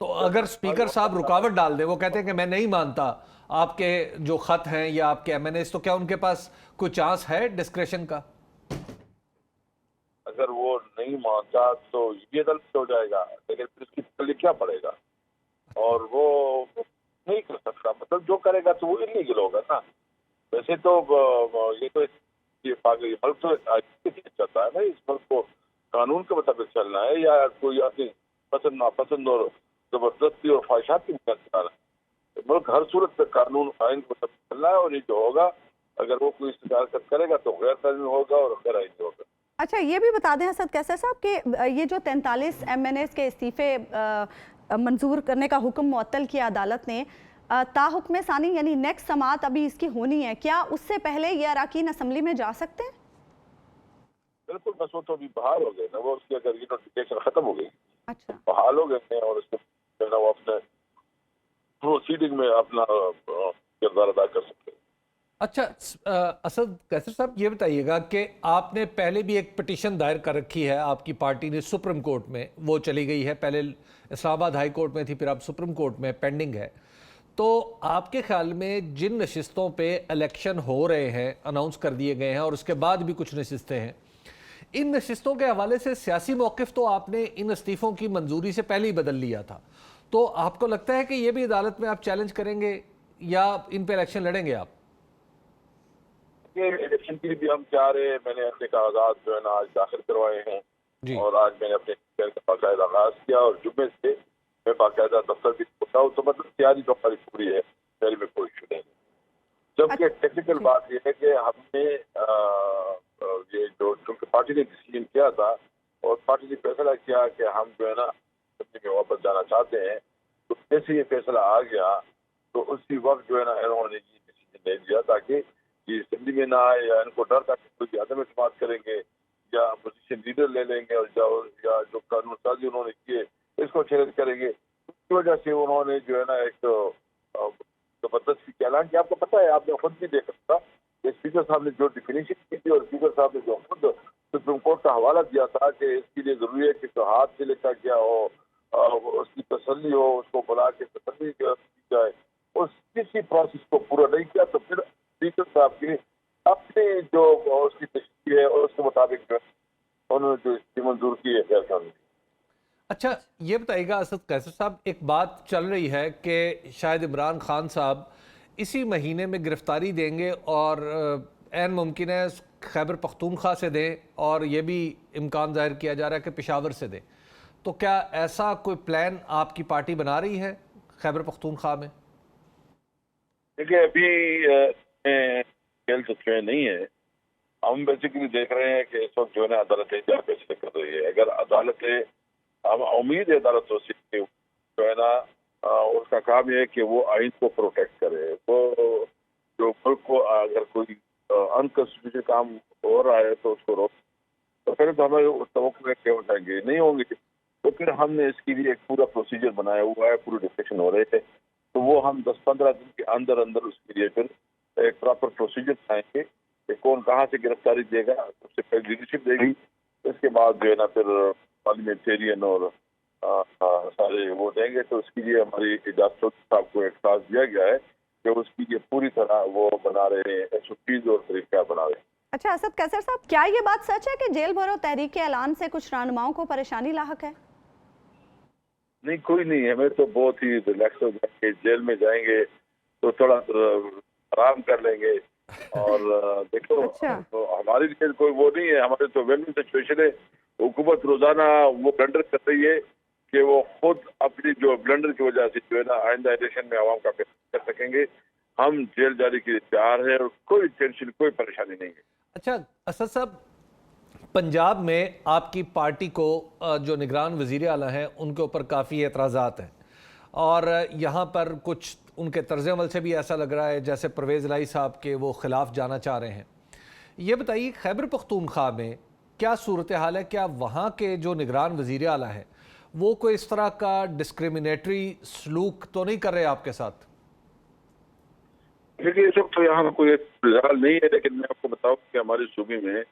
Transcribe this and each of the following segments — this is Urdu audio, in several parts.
تو اگر اسپیکر صاحب رکاوٹ ڈال دیں، وہ کہتے ہیں کہ میں نہیں مانتا آپ کے جو خط ہیں یا آپ کے ایم این ایز، تو کیا ان کے پاس کوئی چانس ہے ڈسکریشن کا؟ اگر وہ نہیں مانتا تو یہ غلط ہو جائے گا، لیکن پھر اس کے لیے کیا پڑے گا؟ اور وہ نہیں کر سکتا، مطلب جو کرے گا تو وہ انلیگل ہوگا نا۔ ویسے تو یہ تو یہ ملک تو چلتا ہے نا، اس ملک کو قانون کے مطابق چلنا ہے، یا کوئی اپنی پسند ناپسند اور زبردستی اور خواہشات کی بنیاد چلانا ہے۔ ملک ہر صورت پہ قانون آئین کے مطابق چلنا ہے، اور یہ جو ہوگا اگر وہ کوئی استجابت کرے گا تو غیر قانونی ہوگا اور غیر آئینی ہوگا۔ اچھا، یہ بھی بتا دیں اسد قیصر صاحب کہ یہ جو 43 ایم این ایز کے استعفے منظور کرنے کا حکم معطل کیا عدالت نے، تا حکم ثانی یعنی نیکسٹ سماعت ابھی اس کی ہونی ہے، کیا اس سے پہلے یہ اراکین اسمبلی میں جا سکتے ہیں؟ بالکل، بس وہ تو ابھی بحال ہو گئے نا، وہ اس کی اگر یہ نوٹیفکیشن ختم ہو گئی، اچھا، بحال ہو گئے ہیں، اور اس کو وہ اپنے پروسیڈنگ میں اپنا کردار ادا کر سکتے ہیں۔ اچھا اسد قیصر صاحب، یہ بتائیے گا کہ آپ نے پہلے بھی ایک پٹیشن دائر کر رکھی ہے آپ کی پارٹی نے سپریم کورٹ میں، وہ چلی گئی ہے، پہلے اسلام آباد ہائی کورٹ میں تھی، پھر اب سپریم کورٹ میں پینڈنگ ہے۔ تو آپ کے خیال میں جن نشستوں پہ الیکشن ہو رہے ہیں، اناؤنس کر دیے گئے ہیں، اور اس کے بعد بھی کچھ نشستیں ہیں، ان نشستوں کے حوالے سے سیاسی موقف تو آپ نے ان استعفوں کی منظوری سے پہلے ہی بدل لیا تھا، تو آپ کو لگتا ہے کہ یہ بھی عدالت میں آپ چیلنج کریں گے یا ان پہ الیکشن لڑیں گے آپ؟ الیکشن کے لیے بھی ہم چاہ رہے ہیں، میں نے اپنے کاغذات جو ہے نا آج داخل کروائے ہیں، اور آج میں نے اپنے کا باقاعدہ آغاز کیا، اور جمعے سے میں باقاعدہ دفتر بھی ہوتا ہوں، تو مطلب تیاری تو ہماری پوری ہے، میرے میں کوئی ایشو نہیں۔ جبکہ ٹیکنیکل بات یہ ہے کہ ہم نے یہ جو چونکہ پارٹی نے ڈیسیژن کیا تھا، اور پارٹی نے فیصلہ کیا کہ ہم جو ہے نا اسمبلی میں واپس جانا چاہتے ہیں، تو جیسے یہ فیصلہ آ گیا تو اسی وقت جو ہے نا انہوں نے یہ ڈیسیژن لے لیا تاکہ یہ اسمبلی میں نہ آئے، یا ان کو ڈر تھا کہ کوئی عدم اعتماد کریں گے یا اپوزیشن لیڈر لے لیں گے، اور یا جو قانون سازی انہوں نے کیے اس کو چیلنج کریں گے، اس کی وجہ سے انہوں نے جو ہے نا ایک زبردستی کا اعلان کیا۔ آپ کو پتہ ہے، آپ نے خود بھی دیکھا تھا کہ اسپیکر صاحب نے جو ڈیفینیشن کی تھی، اور اسپیکر صاحب نے جو خود سپریم کورٹ کا حوالہ دیا تھا کہ اس کے لیے ضروری ہے کہ جو ہاتھ سے لکھا گیا ہو اس کی تسلی ہو، اس کو بلا کے تسلی کی جائے، اس کسی پروسیس کو پورا نہیں کیا، تو پھر اسپیکر صاحب کی اپنی جو اس کی تشریح ہے اور اس کے مطابق انہوں نے جو اس کی منظور کی ہے غیر قانونی۔ اچھا، یہ بتائیے گا اسد قیصر صاحب، ایک بات چل رہی ہے کہ شاید عمران خان صاحب اسی مہینے میں گرفتاری دیں گے، اور عین ممکن ہے خیبر پختونخوا سے دیں، اور یہ بھی امکان ظاہر کیا جا رہا ہے کہ پشاور سے دیں، تو کیا ایسا کوئی پلان آپ کی پارٹی بنا رہی ہے خیبر پختونخوا میں؟ دیکھیے، ابھی کھیل سچوے نہیں ہے، ہم بیسیکلی دیکھ رہے ہیں کہ اس وقت جو ہے نا عدالتیں کیا فیصلے کر رہی ہے۔ اگر عدالتیں، ہم امید ہے عدالتوں سے کہ جو ہے نا اس کا کام یہ ہے کہ وہ آئین کو پروٹیکٹ کرے، وہ جو ملک کو اگر کوئی انکانسٹیٹیوشنل کام ہو رہا ہے تو اس کو روک، تو پھر تو ہمیں توقع کیا ہو جائیں گے، نہیں ہوں گے، تو پھر ہم نے اس کے لیے ایک پورا پروسیجر بنایا ہوا ہے، پورے ڈسکشن ہو رہے تھے، تو وہ ہم 10-15 دن کے اندر اندر اس کے لیے پھر ایک پراپر پروسیجر بنائیں گے کہ کون کہاں سے گرفتاری دے گا، سب سے پہلے لیڈرشپ دے گی، اس کے بعد جو ہے نا پھر پارلیمنٹیرین اور سارے وہ دیں گے، تو اس کے لیے ہماری اجازت صاحب کو ایک ٹاسک دیا گیا ہے کہ اس کی یہ پوری طرح وہ بنا رہے ہیں SOPs اور طریقہ بنا رہے ہیں۔ اچھا اسد قیصر صاحب، کیا یہ بات سچ ہے کہ جیل بھرو تحریک کے اعلان سے کچھ رہنماؤں کو پریشانی لاحق ہے؟ نہیں، کوئی نہیں، ہمیں تو بہت ہی ریلیکس ہو جائیں گے، جیل میں جائیں گے تو تھوڑا آرام کر لیں گے، اور دیکھو ہمارے لیے کوئی وہ نہیں ہے، ہمارے تو وین سچویشن ہے، حکومت روزانہ وہ بلنڈر کر رہی ہے کہ وہ خود اپنی جو بلنڈر کی وجہ سے جو ہے نا آئندہ الیکشن میں عوام کا فیصلہ کر سکیں گے۔ ہم جیل جانے کے لیے تیار ہیں، اور کوئی ٹینشن، کوئی پریشانی نہیں ہے۔ اچھا اسد صاحب، پنجاب میں آپ کی پارٹی کو جو نگران وزیر اعلیٰ ہیں ان کے اوپر کافی اعتراضات ہیں، اور یہاں پر کچھ ان کے طرز عمل سے بھی ایسا لگ رہا ہے جیسے پرویز الہی صاحب کے وہ خلاف جانا چاہ رہے ہیں۔ یہ بتائیے خیبر پختونخوا میں کیا صورتحال ہے؟ کیا وہاں کے جو نگران وزیر اعلیٰ ہیں وہ کوئی اس طرح کا ڈسکریمنیٹری سلوک تو نہیں کر رہے آپ کے ساتھ؟ دیکھیے، اس وقت تو یہاں کوئی فلحال نہیں ہے، لیکن میں آپ کو بتاؤں کہ ہمارے صوبے میں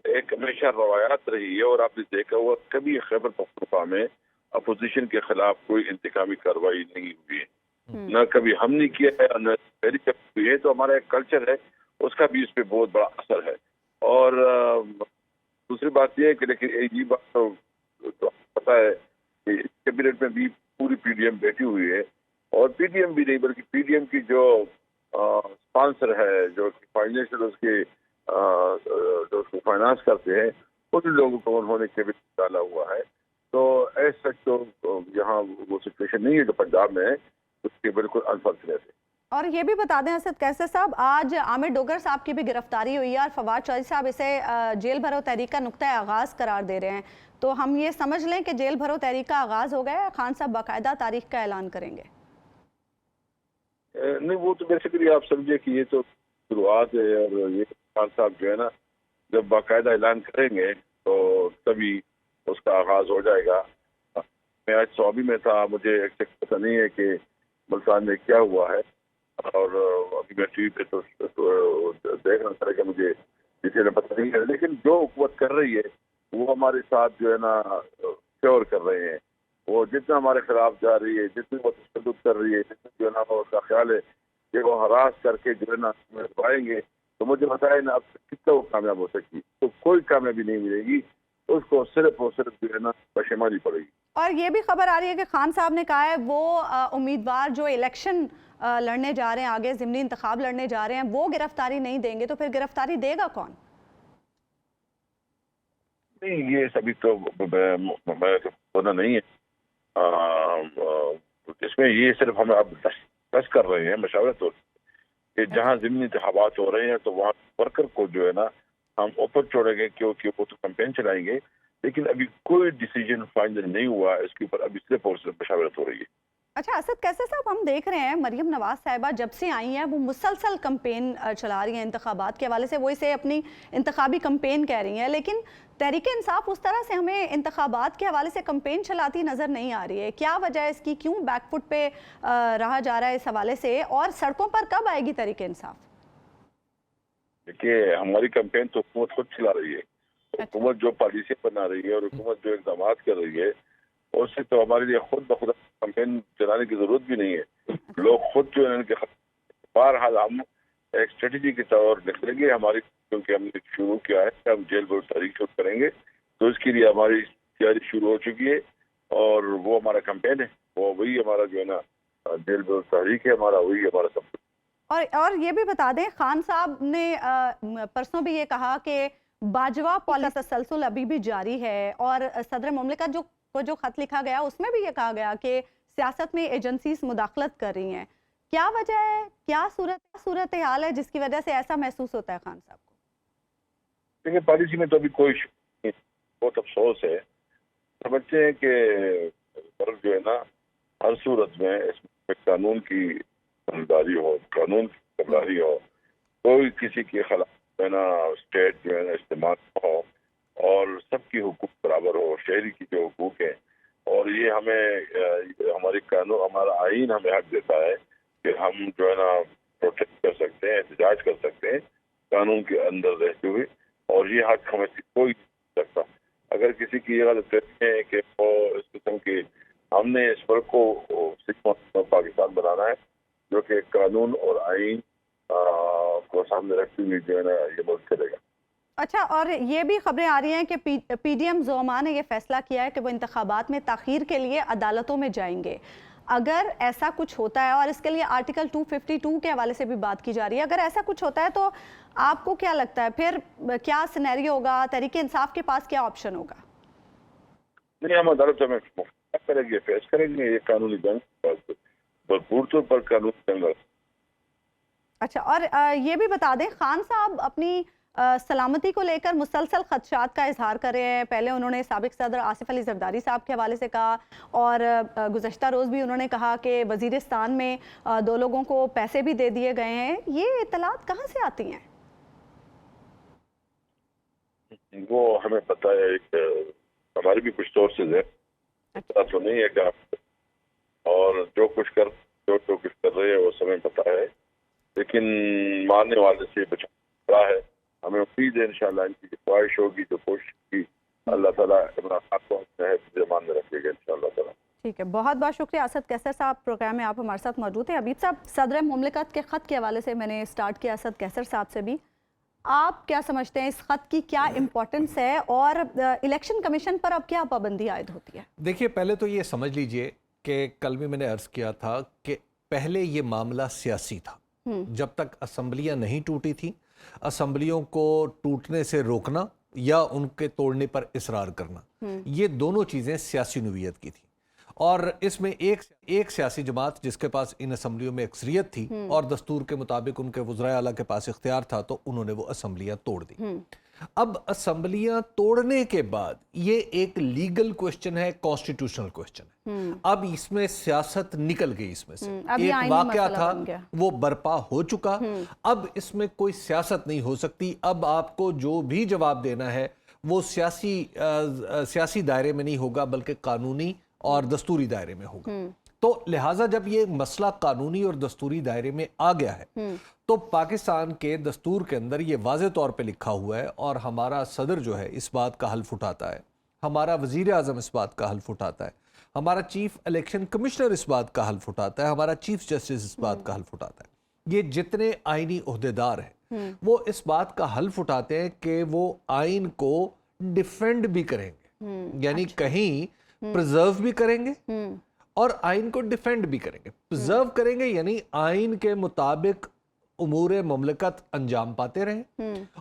ایک ہمیشہ روایات رہی ہے، اور آپ نے دیکھا ہوا کبھی خیبر پختونخوا میں اپوزیشن کے خلاف کوئی انتقامی کارروائی نہیں ہوئی ہے، نہ کبھی ہم نے کیا ہے اور نہ پہلی کبھی ہوئی ہے. تو ہمارا ایک کلچر ہے، اس کا بھی اس پہ بہت بڑا اثر ہے. اور دوسری بات یہ ہے کہ لیکن یہ بات تو پتہ ہے کہ اس کیبنٹ میں بھی پوری پی ڈی ایم بیٹھی ہوئی ہے، اور پی ڈی ایم بھی نہیں بلکہ پی ڈی ایم کی جو اسپانسر ہے، جو فائنینشیل اس کے جو اس کو فائنانس کرتے ہیں، ان لوگوں کو انہوں نے کیبنٹ ڈالا ہوا ہے. تو ایسا تو یہاں وہ سچویشن نہیں ہے جو پنجاب میں ہے، اس کے بالکل انفارچونیٹ ہے. اور یہ بھی بتا دیں اسد کیسر صاحب، آج عامر ڈوگر صاحب کی بھی گرفتاری ہوئی ہے اور فواد چودھری صاحب اسے جیل بھرو تحریک کا نقطۂ آغاز قرار دے رہے ہیں. تو ہم یہ سمجھ لیں کہ جیل بھرو تحریک کا آغاز ہو گیا ہے، خان صاحب باقاعدہ تاریخ کا اعلان کریں گے؟ نہیں، وہ تو بیسیکلی آپ سمجھے کہ یہ تو شروعات ہے، اور یہ خان صاحب جو ہے نا جب باقاعدہ اعلان کریں گے تو تبھی اس کا آغاز ہو جائے گا. میں آج سوابی میں تھا، مجھے ایگزیکٹ پتہ نہیں ہے کہ ملتان میں کیا ہوا ہے، اور ابھی میں ٹی وی پہ تو دیکھ رہا تھا کہ مجھے ڈیٹیل پتہ نہیں ہے. لیکن جو حکومت کر رہی ہے وہ ہمارے ساتھ جو ہے نا شیور کر رہے ہیں. وہ جتنا ہمارے خلاف جا رہی ہے، جتنی وہ تشدد کر رہی ہے، جتنا جو ہے نا اس کا خیال ہے کہ وہ ہراس کر کے جو ہے نا پائیں گے، تو مجھے بتائے نا اب کتنا وہ کامیاب ہو سکتی. تو کوئی کامیابی نہیں ملے گی اس کو، صرف اور صرف جو ہے نا پشیمانی پڑے گی. اور یہ بھی خبر آ رہی ہے کہ خان صاحب نے کہا ہے وہ امیدوار جو الیکشن لڑنے جا رہے ہیں، آگے ضمنی انتخاب لڑنے جا رہے ہیں، وہ گرفتاری نہیں دیں گے. تو پھر گرفتاری دے گا کون؟ نہیں، یہ سبھی تو ہونا نہیں ہے. اس میں یہ صرف ہم اب ڈسکس کر رہے ہیں مشاورت ہو کہ جہاں ضمنی انتخابات ہو رہے ہیں تو وہاں ورکر کو جو ہے نا ہم اوپر چھوڑیں گے، کیونکہ وہ تو کمپین چلائیں گے. لیکن ابھی کوئی ڈیسیجن فائنل نہیں ہوا، اس کے اوپر ابھی صرف اور صرف مشاورت ہو رہی ہے. اچھا اسد کیسر صاحب، ہم دیکھ رہے ہیں مریم نواز صاحبہ جب سے آئی ہیں وہ مسلسل کمپین چلا رہی ہیں انتخابات کے حوالے سے، وہ اسے اپنی انتخابی کمپین کہہ رہی ہیں. لیکن تحریک انصاف اس طرح سے ہمیں انتخابات کے حوالے سے کمپین چلاتی نظر نہیں آ رہی ہے. کیا وجہ ہے اس کی؟ کیوں بیک فٹ پہ رہا جا رہا ہے اس حوالے سے؟ اور سڑکوں پر کب آئے گی تحریک انصاف؟ دیکھیے، ہماری کمپین تو حکومت خود چلا رہی ہے. حکومت جو پالیسی بنا رہی ہے اور حکومت جو اقدامات کر رہی ہے، اس سے تو ہمارے لیے خود بخود کمپین چلانے کی ضرورت بھی نہیں ہے. لوگ خود جو ہے ان کے بہرحال ہم ایک اسٹریٹجی کے طور نکلیں گے ہماری، کیونکہ ہم نے شروع کیا ہے کہ ہم جیل بھرو تحریک شروع کریں گے. تو اس کے لیے ہماری تیاری شروع ہو چکی ہے، اور وہ ہمارا کمپین ہے، وہ وہی ہمارا جو ہے نا جیل بھرو تحریک ہے، ہمارا وہی ہمارا سب کچھ. اور یہ بھی بتا دیں، خان صاحب نے پرسوں بھی یہ کہا کہ باجوہ پالیسی تسلسل ابھی بھی جاری ہے، اور صدر مملکت کو جو خط لکھا گیا اس میں بھی یہ کہا گیا کہ سیاست میں ایجنسیز مداخلت کر رہی ہیں. کیا وجہ ہے، کیا صورتحال ہے جس کی وجہ سے ایسا محسوس ہوتا ہے خان صاحب کو؟ دیکھیں، پالیسی میں تو ابھی کوئی نہیں، بہت افسوس ہے. سمجھتے ہیں کہ جو ہے نا ہر صورت میں اس میں قانون کی سمجھداری ہو، قانون کی سمجھداری ہو، کوئی کسی کے خلاف جو ہے نا اسٹیٹ جو ہے نا استعمال ہو، اور سب کی حقوق برابر ہو، شہری کی جو حقوق ہیں. اور یہ ہمیں ہماری قانون، ہمارا آئین ہمیں حق دیتا ہے کہ ہم جو ہے نا پروٹیکٹ کر سکتے ہیں، احتجاج کر سکتے ہیں قانون کے اندر رہتے ہوئے. اور یہ حق ہمیں کوئی نہیں سکتا. اگر کسی کی یہ غلط فہمی ہے کہ وہ اس قسم کی، ہم نے اس فرق کو پاکستان بنانا ہے جو کہ قانون اور آئین کو سامنے رکھتے ہوئے جو ہے نا یہ ملک چلے گا. اچھا، اور یہ بھی خبریں آ رہی ہیں کہ پی ڈی ایم زعما نے یہ فیصلہ کیا ہے کہ وہ انتخابات میں تاخیر کے لیے عدالتوں میں جائیں گے. اگر ایسا کچھ ہوتا ہے، اور اس کے لیے آرٹیکل 252 کے حوالے سے بھی بات کی جا رہی ہے، اگر ایسا کچھ ہوتا ہے تو آپ کو کیا لگتا ہے پھر کیا سینیریو ہوگا؟ تحریک انصاف کے پاس کیا آپشن ہوگا؟ نہیں، ہم عدالتوں میں کریں گے، فیس کریں گے یہ قانونی جنگ، بھرپور طور پر قانونی جنگ. اچھا، اور یہ بھی بتا دیں، خان صاحب اپنی سلامتی کو لے کر مسلسل خدشات کا اظہار کر رہے ہیں. پہلے انہوں نے سابق صدر آصف علی زرداری صاحب کے حوالے سے کہا، اور گزشتہ روز بھی انہوں نے کہا کہ وزیرستان میں 2 لوگوں کو پیسے بھی دے دیے گئے ہیں. یہ اطلاعات کہاں سے آتی ہیں؟ وہ ہمیں پتہ ہے، ہمارے بھی کچھ سورسز ہیں، پتہ تو نہیں ہے کہ اور جو کچھ کر رہے ہیں وہ سمیں پتہ ہے، لیکن ماننے والے سے بچا ہے. ہمیں امید ہے انشاءاللہ ان کی جو خواہش ہوگی، جو کوشش کی اللہ تعالیٰ عمران خان کو اپنے زمان میں رکھے گا انشاءاللہ تعالیٰ. ٹھیک ہے، بہت بہت شکریہ اسد کیسر صاحب، پروگرام میں آپ ہمارے ساتھ موجود ہیں. حبیب صاحب، صدر مملکت کے خط کے حوالے سے میں نے سٹارٹ کیا اسد کیسر صاحب سے بھی. آپ کیا سمجھتے ہیں اس خط کی کیا امپورٹنس ہے اور الیکشن کمیشن پر اب کیا پابندی عائد ہوتی ہے؟ دیکھیے، پہلے تو یہ سمجھ لیجئے کہ کل بھی میں نے عرض کیا تھا کہ پہلے یہ معاملہ سیاسی تھا. جب تک اسمبلیاں نہیں ٹوٹی تھیں، اسمبلیوں کو ٹوٹنے سے روکنا یا ان کے توڑنے پر اصرار کرنا، یہ دونوں چیزیں سیاسی نوعیت کی تھی. اور اس میں ایک سیاسی جماعت جس کے پاس ان اسمبلیوں میں اکثریت تھی اور دستور کے مطابق ان کے وزرائے اعلیٰ کے پاس اختیار تھا، تو انہوں نے وہ اسمبلیاں توڑ دی. اب اسمبلیاں توڑنے کے بعد یہ ایک لیگل کوسچن ہے، کانسٹیٹیوشنل کوسچن ہے. اب اس میں سیاست نکل گئی. اس میں سے ایک واقعہ تھا وہ برپا ہو چکا. اب اس میں کوئی سیاست نہیں ہو سکتی. اب آپ کو جو بھی جواب دینا ہے وہ سیاسی دائرے میں نہیں ہوگا بلکہ قانونی اور دستوری دائرے میں ہوگا. تو لہٰذا جب یہ مسئلہ قانونی اور دستوری دائرے میں آ گیا ہے تو پاکستان کے دستور کے اندر یہ واضح طور پہ لکھا ہوا ہے، اور ہمارا صدر جو ہے اس بات کا حلف اٹھاتا ہے، ہمارا وزیر اعظم اس بات کا حلف اٹھاتا ہے، ہمارا چیف الیکشن کمشنر اس بات کا حلف اٹھاتا ہے، ہمارا چیف جسٹس اس بات کا حلف اٹھاتا ہے. یہ جتنے آئینی عہدیدار ہیں وہ اس بات کا حلف اٹھاتے ہیں کہ وہ آئین کو ڈیفینڈ بھی کریں گے، یعنی کہیں پرزرو بھی کریں گے اور آئین کو ڈیفینڈ بھی کریں گے. پرزرو کریں گے یعنی آئین کے مطابق امور مملکت انجام پاتے رہیں،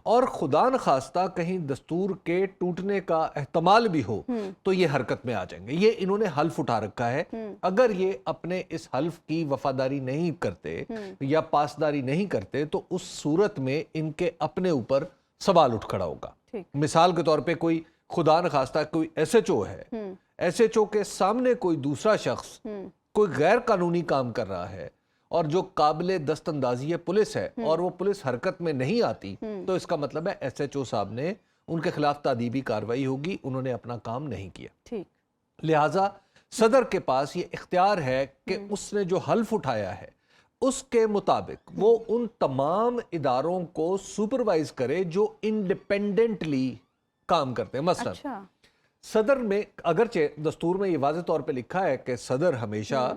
اور خدا نخواستہ کہیں دستور کے ٹوٹنے کا احتمال بھی ہو تو یہ حرکت میں آ جائیں گے. یہ انہوں نے حلف اٹھا رکھا ہے. اگر یہ اپنے اس حلف کی وفاداری نہیں کرتے یا پاسداری نہیں کرتے تو اس صورت میں ان کے اپنے اوپر سوال اٹھ کھڑا ہوگا. مثال کے طور پہ کوئی خدا نخواستہ کوئی ایس ایچ او ہے، ایس ایچ او کے سامنے کوئی دوسرا شخص کوئی غیر قانونی کام کر رہا ہے اور جو قابل دست اندازی پولیس ہے اور وہ پولیس حرکت میں نہیں آتی، تو اس کا مطلب ہے ایس ایچ او صاحب نے ان کے خلاف تادیبی کارروائی ہوگی، انہوں نے اپنا کام نہیں کیا. لہٰذا صدر کے پاس یہ اختیار ہے کہ اس نے جو حلف اٹھایا ہے اس کے مطابق وہ ان تمام اداروں کو سپروائز کرے جو انڈیپینڈنٹلی کام کرتے ہیں. مثلا صدر میں اگرچہ دستور میں یہ واضح طور پہ لکھا ہے کہ صدر ہمیشہ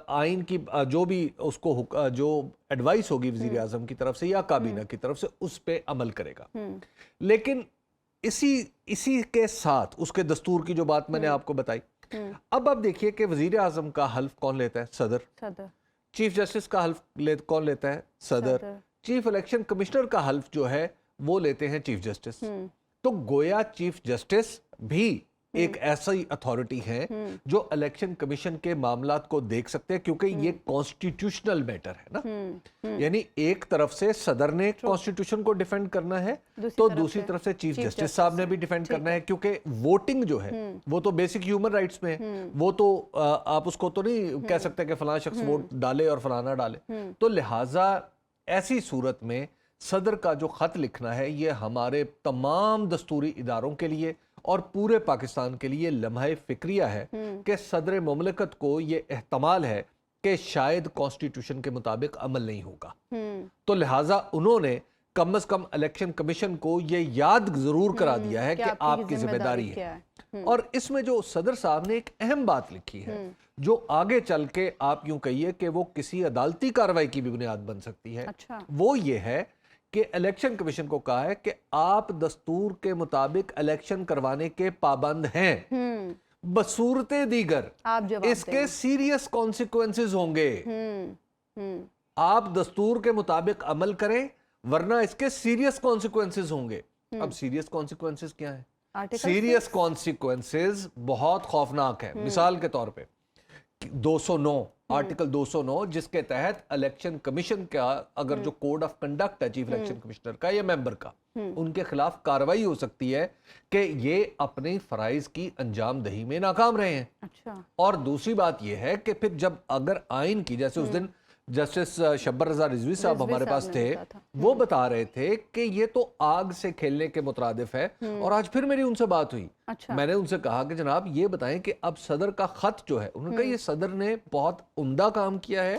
آئین کی جو بھی اس کو جو ایڈوائس ہوگی وزیر اعظم کی طرف سے یا کابینہ کی طرف سے اس پہ عمل کرے گا. لیکن اسی کے ساتھ اس کے دستور کی جو بات میں نے آپ کو بتائی، اب آپ دیکھیے کہ وزیر اعظم کا حلف کون لیتا ہے؟ صدر. چیف جسٹس کا حلف کون لیتا ہے؟ صدر. چیف الیکشن کمشنر کا حلف جو ہے وہ لیتے ہیں چیف جسٹس. تو گویا چیف جسٹس بھی ایک ایسی اتھارٹی ہے جو الیکشن کمیشن کے معاملات کو دیکھ سکتے ہیں، کیونکہ یہ کانسٹیٹیوشنل میٹر ہے نا. یعنی ایک طرف سے صدر نے کانسٹیٹیوشن کو ڈیفینڈ کرنا ہے تو دوسری طرف سے چیف جسٹس صاحب نے بھی ڈیفینڈ کرنا ہے، کیونکہ ووٹنگ جو ہے وہ تو بیسک ہیومن رائٹس میں ہے. وہ تو آپ اس کو تو نہیں کہہ سکتے کہ فلاں شخص ووٹ ڈالے اور فلانا ڈالے. تو لہٰذا ایسی صورت میں صدر کا جو خط لکھنا ہے یہ ہمارے تمام دستوری اداروں کے لیے اور پورے پاکستان کے لیے لمحہ فکریہ ہے کہ صدر مملکت کو یہ احتمال ہے کہ شاید کانسٹیٹیوشن کے مطابق عمل نہیں ہوگا. تو لہٰذا انہوں نے کم از کم الیکشن کمیشن کو یہ یاد ضرور کرا دیا ہے کہ آپ کی ذمہ داری ہے. اور اس میں جو صدر صاحب نے ایک اہم بات لکھی ہے جو آگے چل کے آپ یوں کہیے کہ وہ کسی عدالتی کارروائی کی بھی بنیاد بن سکتی ہے، وہ یہ ہے کہ الیکشن کمیشن کو کہا ہے کہ آپ دستور کے مطابق الیکشن کروانے کے پابند ہیں، بصورت دیگر اس کے سیریس کانسیکوینسز ہوں گے. آپ دستور کے مطابق عمل کریں ورنہ اس کے سیریس کانسیکوینسز ہوں گے. اب سیریس کانسیکوینسز کیا ہیں؟ سیریس کانسیکوینسز بہت خوفناک ہیں. مثال کے طور پہ 209 آرٹیکل 209 جس کے تحت الیکشن کمیشن کا اگر جو کوڈ آف کنڈکٹ ہے چیف الیکشن کمشنر کا یا ممبر کا، ان کے خلاف کارروائی ہو سکتی ہے کہ یہ اپنے فرائض کی انجام دہی میں ناکام رہے ہیں. اور دوسری بات یہ ہے کہ پھر جب اگر آئین کی، جیسے اس دن جسٹس شبر رضا رضوی صاحب ہمارے پاس تھے، وہ بتا رہے تھے کہ یہ تو آگ سے کھیلنے کے مترادف ہے. اور آج پھر میری ان سے بات ہوئی، میں نے ان سے کہا کہ جناب یہ بتائیں کہ اب صدر کا خط جو ہے، انہوں نے کہا یہ صدر نے بہت عمدہ کام کیا ہے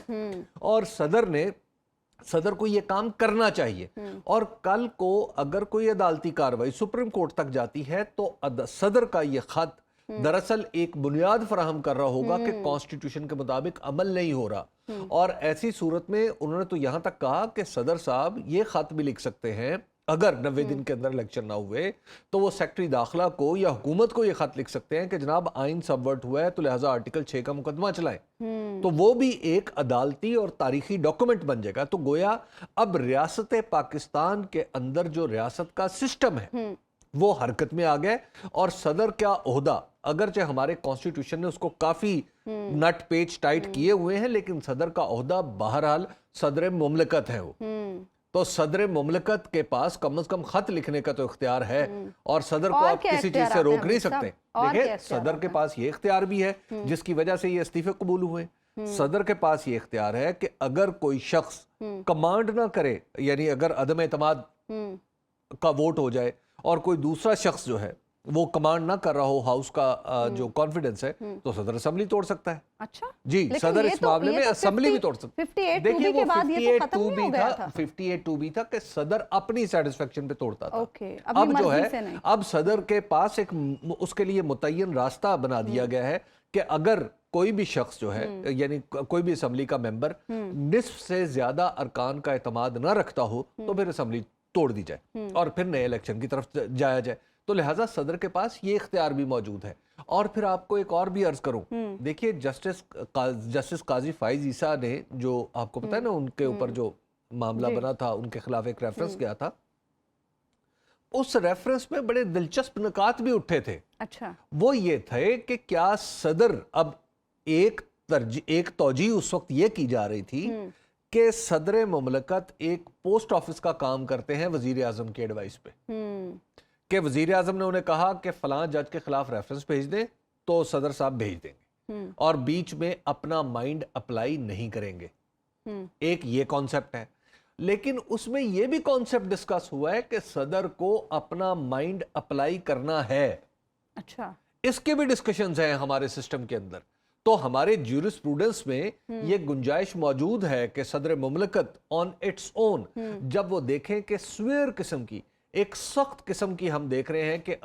اور صدر نے صدر کو یہ کام کرنا چاہیے. اور کل کو اگر کوئی عدالتی کارروائی سپریم کورٹ تک جاتی ہے تو صدر کا یہ خط دراصل ایک بنیاد فراہم کر رہا ہوگا کہ کانسٹیٹیوشن کے مطابق عمل نہیں ہو رہا. اور ایسی صورت میں انہوں نے تو یہاں تک کہا کہ صدر صاحب یہ خط بھی لکھ سکتے ہیں اگر 90 دن کے اندر الیکشن نہ ہوئے تو وہ سیکٹری داخلہ کو یا حکومت کو یہ خط لکھ سکتے ہیں کہ جناب آئین سبورٹ ہوا ہے تو لہٰذا آرٹیکل 6 کا مقدمہ چلائیں. تو وہ بھی ایک عدالتی اور تاریخی ڈاکومنٹ بن جائے گا. تو گویا اب ریاست پاکستان کے اندر جو ریاست کا سسٹم ہے وہ حرکت میں آ گئے. اور صدر کا عہدہ اگرچہ ہمارے کانسٹیٹیوشن نے اس کو کافی نٹ پیچ ٹائٹ کیے ہوئے ہیں لیکن صدر کا عہدہ بہرحال صدر مملکت ہے. وہ تو صدر مملکت کے پاس کم از کم خط لکھنے کا تو اختیار ہے اور صدر کو آپ کسی چیز سے روک نہیں سکتے. دیکھیں صدر کے پاس یہ اختیار بھی ہے جس کی وجہ سے یہ استعفے قبول ہوئے. صدر کے پاس یہ اختیار ہے کہ اگر کوئی شخص کمانڈ نہ کرے یعنی اگر عدم اعتماد کا ووٹ ہو جائے اور کوئی دوسرا شخص جو ہے وہ کمانڈ نہ کر رہا ہو ہاؤس کا جو کانفیڈنس ہے تو صدر اسمبلی توڑ سکتا ہے. اچھا جی صدر اس معاملے میں اسمبلی بھی توڑ سکتا ہے. دیکھیے وہ 58(2) بھی تھا کہ صدر اپنی سیٹسفیکشن پہ توڑتا تھا. اب جو ہے اب صدر کے پاس ایک اس کے لیے متعین راستہ بنا دیا گیا ہے کہ اگر کوئی بھی شخص جو ہے یعنی کوئی بھی اسمبلی کا ممبر نصف سے زیادہ ارکان کا اعتماد نہ رکھتا ہو تو پھر اسمبلی توڑ دی جائے اور پھر نئے الیکشن کی طرف جایا جائے. تو لہٰذا صدر کے پاس یہ اختیار بھی موجود ہے. اور پھر آپ کو ایک اور بھی عرض کروں, دیکھیے جسٹس قاضی فائز عیسیٰ نے جو آپ کو پتہ ہے نا ان کے اوپر جو معاملہ بنا تھا, ان کے خلاف ایک ریفرنس کیا تھا, اس ریفرنس میں بڑے دلچسپ نکات بھی اٹھے تھے. اچھا, وہ یہ تھے کہ کیا صدر اب ایک توجیہ اس وقت یہ کی جا رہی تھی کہ صدر مملکت ایک پوسٹ آفس کا کام کرتے ہیں وزیر اعظم کے ایڈوائس پہ, کہ وزیر اعظم نے انہیں کہا کہ فلاں جج کے خلاف ریفرنس بھیج دیں تو صدر صاحب بھیج دیں گے اور بیچ میں اپنا مائنڈ اپلائی نہیں کریں گے. ایک یہ کانسیپٹ ہے, لیکن اس میں یہ بھی کانسیپٹ ڈسکس ہوا ہے کہ صدر کو اپنا مائنڈ اپلائی کرنا ہے. اچھا, اس کے بھی ڈسکشنز ہیں ہمارے سسٹم کے اندر. تو ہمارے جیورسپروڈنس میں یہ گنجائش موجود ہے کہ صدر مملکت آن اٹس اون جب وہ دیکھیں کہ سویر قسم کی ایک سخت قسم کی ہم دیکھ رہے ہیں کہ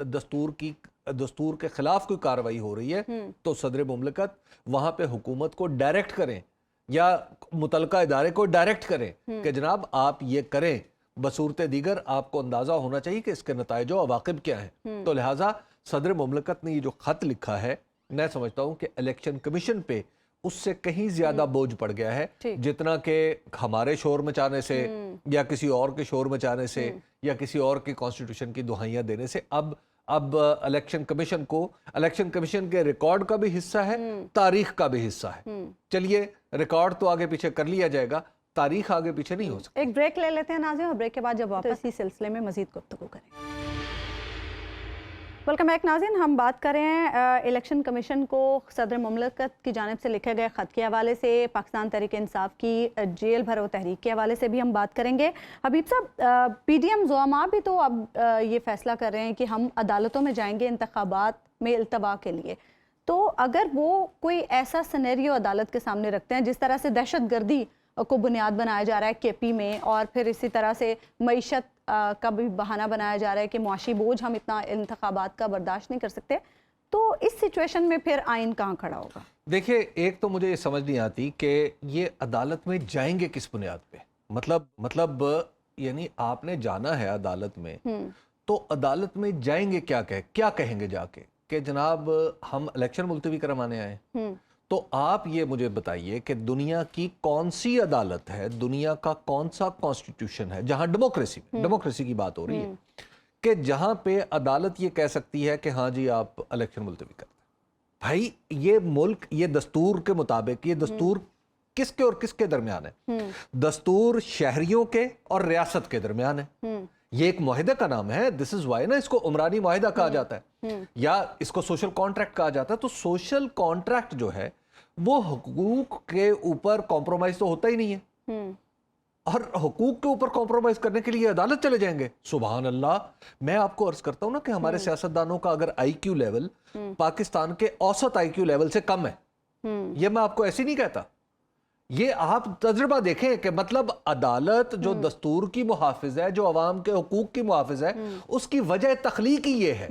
دستور کے خلاف کوئی کارروائی ہو رہی ہے تو صدر مملکت وہاں پہ حکومت کو ڈائریکٹ کریں یا متعلقہ ادارے کو ڈائریکٹ کریں کہ جناب آپ یہ کریں. بصورت دیگر آپ کو اندازہ ہونا چاہیے کہ اس کے نتائج و عواقب کیا ہیں. تو لہٰذا صدر مملکت نے یہ جو خط لکھا ہے, میں سمجھتا ہوں کہ الیکشن کمیشن پہ اس سے کہیں زیادہ بوجھ پڑ گیا ہے جتنا کہ ہمارے شور مچانے سے یا کسی اور کے شور مچانے سے یا کسی اور کے کانسٹیٹیوشن کی دہائیاں دینے سے. اب الیکشن کمیشن کے ریکارڈ کا بھی حصہ ہے, تاریخ کا بھی حصہ ہے. چلیے ریکارڈ تو آگے پیچھے کر لیا جائے گا, تاریخ آگے پیچھے نہیں ہو سکتی. ایک بریک لے لیتے ہیں ناظرین, اور بریک کے بعد جب واپس اس سلسلے میں مزید گفتگو کریں. ویلکم بیک ناظرین, ہم بات کر رہے ہیں الیکشن کمیشن کو صدر مملکت کی جانب سے لکھے گئے خط کے حوالے سے, پاکستان تحریک انصاف کی جیل بھرو تحریک کے حوالے سے بھی ہم بات کریں گے. حبیب صاحب, پی ڈی ایم زعماء بھی تو اب یہ فیصلہ کر رہے ہیں کہ ہم عدالتوں میں جائیں گے انتخابات میں التوا کے لیے. تو اگر وہ کوئی ایسا سینیریو عدالت کے سامنے رکھتے ہیں جس طرح سے دہشت گردی کو بنیاد بنایا جا رہا ہے کے پی میں, اور پھر اسی طرح سے معیشت کا بھی بہانہ بنایا جا رہا ہے کہ معاشی بوجھ ہم اتنا انتخابات کا برداشت نہیں کر سکتے, تو اس سچویشن میں پھر آئین کہاں کھڑا ہوگا؟ دیکھیں, ایک تو مجھے یہ سمجھ نہیں آتی کہ یہ عدالت میں جائیں گے کس بنیاد پہ. مطلب یعنی آپ نے جانا ہے عدالت میں تو عدالت میں جائیں گے کیا کہیں گے جا کے کہ جناب ہم الیکشن ملتوی کروانے آئے. تو آپ یہ مجھے بتائیے کہ دنیا کی کون سی عدالت ہے, دنیا کا کون سا کانسٹیٹیوشن ہے جہاں ڈیموکریسی کی بات ہو رہی ہے کہ جہاں پہ عدالت یہ کہہ سکتی ہے کہ ہاں جی آپ الیکشن ملتوی کرتے ہیں. بھائی یہ ملک, یہ دستور کے مطابق, یہ دستور کس کے اور کس کے درمیان ہے؟ دستور شہریوں کے اور ریاست کے درمیان ہے. یہ ایک معاہدے کا نام ہے. دس از وائی نا اس کو عمرانی معاہدہ کہا جاتا ہے یا اس کو سوشل کانٹریکٹ کہا جاتا ہے. تو سوشل کانٹریکٹ جو ہے وہ حقوق کے اوپر کمپرومائز تو ہوتا ہی نہیں ہے, اور حقوق کے اوپر کمپرومائز کرنے کے لیے عدالت چلے جائیں گے. سبحان اللہ, میں آپ کو عرض کرتا ہوں نا کہ ہمارے سیاستدانوں کا اگر آئی کیو لیول پاکستان کے اوسط آئی کیو لیول سے کم ہے, یہ میں آپ کو ایسی نہیں کہتا, یہ آپ تجربہ دیکھیں کہ مطلب عدالت جو دستور کی محافظ ہے, جو عوام کے حقوق کی محافظ ہے, اس کی وجہ تخلیق ہی یہ ہے.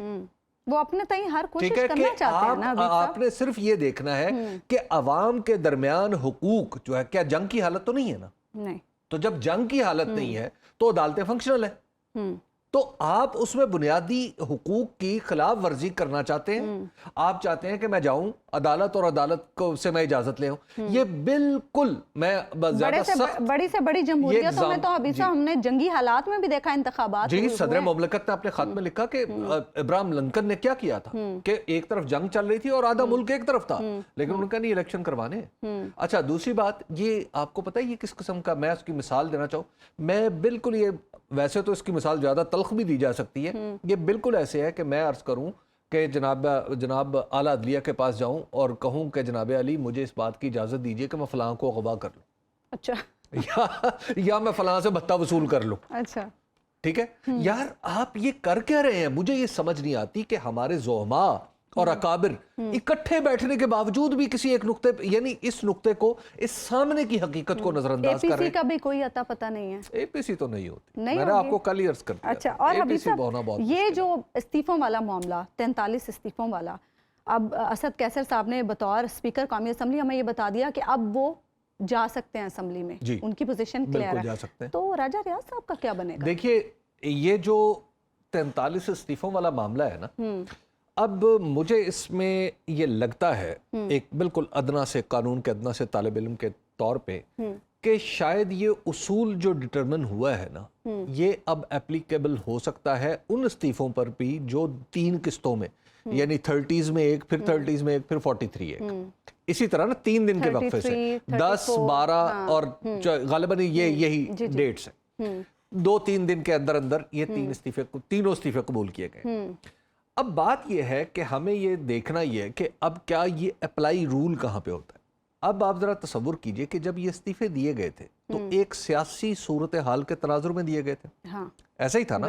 وہ اپنے تئیں ہر کوشش ٹھیک ہے کرنا کہ چاہتے ہیں نا. آپ نے صرف یہ دیکھنا ہے کہ عوام کے درمیان حقوق جو ہے, کیا جنگ کی حالت تو نہیں ہے نا؟ نہیں. تو جب جنگ کی حالت نہیں ہے تو عدالتیں فنکشنل ہیں. تو آپ اس میں بنیادی حقوق کی خلاف ورزی کرنا چاہتے ہیں. آپ چاہتے ہیں کہ میں جاؤں عدالت اور عدالت کو سے میں اجازت لے ہوں. یہ بالکل میں زیادہ سخت بڑی سے بڑی جمہوریتوں میں تو ابھی سے ہم نے جنگی حالات میں بھی دیکھا انتخابات. جی, صدر مملکت نے اپنے خط میں لکھا کہ ابراہم لنکن نے کیا کیا تھا کہ ایک طرف جنگ چل رہی تھی اور آدھا ملک ایک طرف تھا, لیکن ان کا نہیں الیکشن کروانے. اچھا, دوسری بات یہ آپ کو پتہ ہے یہ کس قسم کا, میں اس کی مثال دینا چاہوں, میں بالکل یہ, ویسے تو اس کی مثال زیادہ تلخ بھی دی جا سکتی ہے, یہ بالکل ایسے ہے کہ میں عرض کروں کہ جناب اعلیٰ عدلیہ کے پاس جاؤں اور کہوں کہ جناب علی مجھے اس بات کی اجازت دیجئے کہ میں فلاں کو اغوا کر لوں. اچھا. یا میں فلاں سے بھتہ وصول کر لوں. اچھا, ٹھیک ہے یار, آپ یہ کر کیا رہے ہیں؟ مجھے یہ سمجھ نہیں آتی کہ ہمارے زعماء اور اکابر اکٹھے بیٹھنے کے باوجود بھی کسی ایک نقطے, یعنی اس نقطے کو, اس سامنے کی حقیقت کو نظر انداز کر رہے ہیں. APC کا بھی کوئی عطا پتہ نہیں ہے. APC تو نہیں ہوتی, میں نے آپ کو کل ہی عرض کر دیا. اچھا, اور حبیب صاحب یہ جو استعفوں والا معاملہ, 43 استعفوں والا, اب اسد کیسر صاحب نے بطور اسپیکر قومی اسمبلی ہمیں یہ بتا دیا کہ اب وہ جا سکتے ہیں اسمبلی میں, ان کی پوزیشن کلیئر ہے. تو راجہ ریاض صاحب کا کیا بنے گا؟ دیکھیے, یہ جو 43 استعفوں والا معاملہ ہے نا, اب مجھے اس میں یہ لگتا ہے ایک بالکل ادنا سے, قانون کے ادنا سے طالب علم کے طور پہ, کہ شاید یہ اصول جو ڈٹرمن ہوا ہے نا, یہ اب اپلیکیبل ہو سکتا ہے ان استعفوں پر بھی جو 3 قسطوں میں, یعنی 30s میں ایک, پھر 30s میں ایک, پھر 43 ایک, اسی طرح نا 3 دن کے وقفے سے 10, 12 اور غالباً یہی ڈیٹس ہیں. 2-3 دن کے اندر اندر یہ تینوں استعفے قبول کیے گئے. اب بات یہ ہے کہ ہمیں یہ دیکھنا یہ ہے کہ اب کیا یہ اپلائی رول کہاں پہ ہوتا ہے. اب آپ ذرا تصور کیجئے کہ جب یہ استعفے دیے گئے تھے تو ایک سیاسی صورتحال کے تناظر میں دیے گئے تھے, ایسا ہی تھا نا.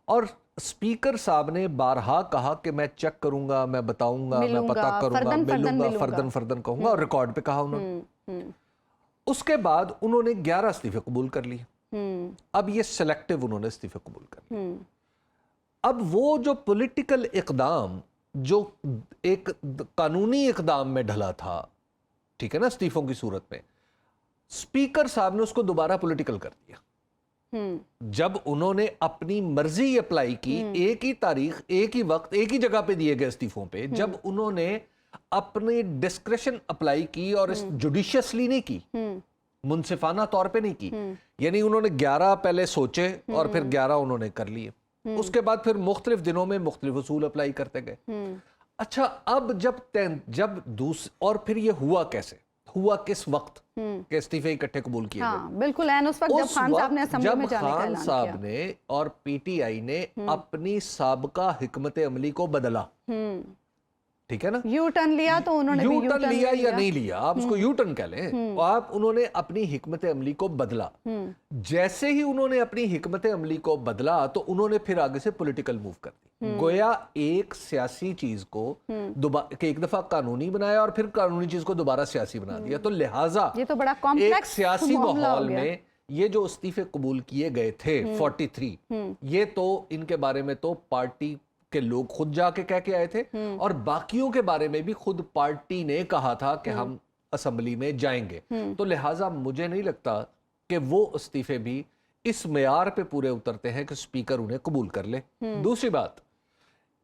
اور اسپیکر صاحب نے بارہا کہا کہ میں چیک کروں گا, میں بتاؤں گا, میں پتہ کروں گا, ملوں گا, فردن کہوں گا, اور ریکارڈ پہ کہا انہوں نے. اس کے بعد انہوں نے 11 استعفے قبول کر لیے. اب یہ سلیکٹیو انہوں نے استعفے قبول کر لیے. اب وہ جو پولیٹیکل اقدام جو ایک قانونی اقدام میں ڈھلا تھا, ٹھیک ہے نا, استعفوں کی صورت میں, اسپیکر صاحب نے اس کو دوبارہ پولیٹیکل کر دیا. جب انہوں نے اپنی مرضی اپلائی کی, ایک ہی تاریخ, ایک ہی وقت, ایک ہی جگہ پہ دیے گئے استعفوں پہ, جب انہوں نے اپنی ڈسکریشن اپلائی کی اور اس جوڈیشیسلی نہیں کی, منصفانہ طور پہ نہیں کی, یعنی انہوں نے 11 پہلے سوچے اور پھر 11 انہوں نے کر لیے. اس کے بعد پھر مختلف دنوں میں مختلف اصول اپلائی کرتے گئے. اچھا, اب اور پھر یہ ہوا کیسے, ہوا کس وقت کہ استعفے اکٹھے قبول کیے گئے؟ بالکل اس وقت جب خان صاحب نے اسمبلی میں جانے کا اعلان کیا, جب خان صاحب نے اور پی ٹی آئی نے اپنی سابقہ حکمت عملی کو بدلا, ٹھیک ہے نا, یو ٹرن لیا, تو انہوں نے یو ٹرن لیا یا نہیں لیا, آپ اس کو یو ٹرن کہہ لیں, انہوں نے اپنی حکمت عملی کو بدلا. جیسے ہی انہوں نے اپنی حکمت عملی کو بدلا تو انہوں نے پھر آگے سے پولیٹیکل موو کر دی. گویا ایک سیاسی چیز کو ایک دفعہ قانونی بنایا اور پھر قانونی چیز کو دوبارہ سیاسی بنا دیا. تو لہٰذا یہ تو بڑا ایک سیاسی ماحول میں یہ جو استعفے قبول کیے گئے تھے 43, یہ تو ان کے بارے میں تو پارٹی کہ لوگ خود جا کے کہہ کے آئے تھے, اور باقیوں کے بارے میں بھی خود پارٹی نے کہا تھا کہ ہم اسمبلی میں جائیں گے. تو لہٰذا مجھے نہیں لگتا کہ وہ استعفے بھی اس معیار پہ پورے اترتے ہیں کہ سپیکر انہیں قبول کر لے. دوسری بات,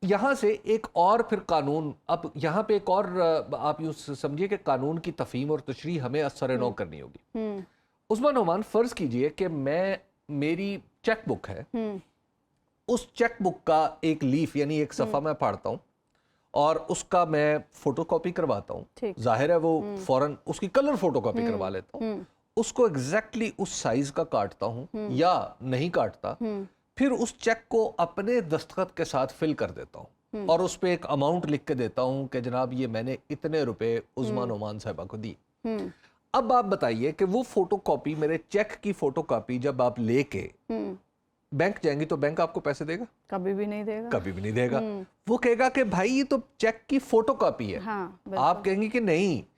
یہاں سے ایک اور پھر قانون, اب یہاں پہ ایک اور آپ یوں سمجھیے کہ قانون کی تفہیم اور تشریح ہمیں اثر نو کرنی ہوگی. عثمان نعمان, فرض کیجئے کہ میری چیک بک ہے, اس چیک بک کا ایک لیف یعنی ایک صفحہ میں پڑھتا ہوں اور اس کا میں فوٹو کاپی کرواتا ہوں. ظاہر ہے وہ فوراً اس کی کلر فوٹو کاپی کروا لیتا ہوں, اس کو ایگزیکٹلی اس سائز کا کاٹتا ہوں یا نہیں کاٹتا, پھر اس چیک کو اپنے دستخط کے ساتھ فل کر دیتا ہوں اور اس پہ ایک اماؤنٹ لکھ کے دیتا ہوں کہ جناب یہ میں نے اتنے روپے عظمیٰ نعمان صاحبہ کو دی. اب آپ بتائیے کہ وہ فوٹو کاپی, میرے چیک کی فوٹو کاپی جب آپ لے کے بینک جائیں گی تو بینک آپ کو پیسے دے گا؟ کبھی بھی نہیں دے گا. کبھی بھی نہیں دے گا. وہ کہے گا کہ بھائی یہ تو چیک کی فوٹو کاپی ہے. آپ کہیں گے کہ نہیں,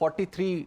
43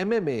MMA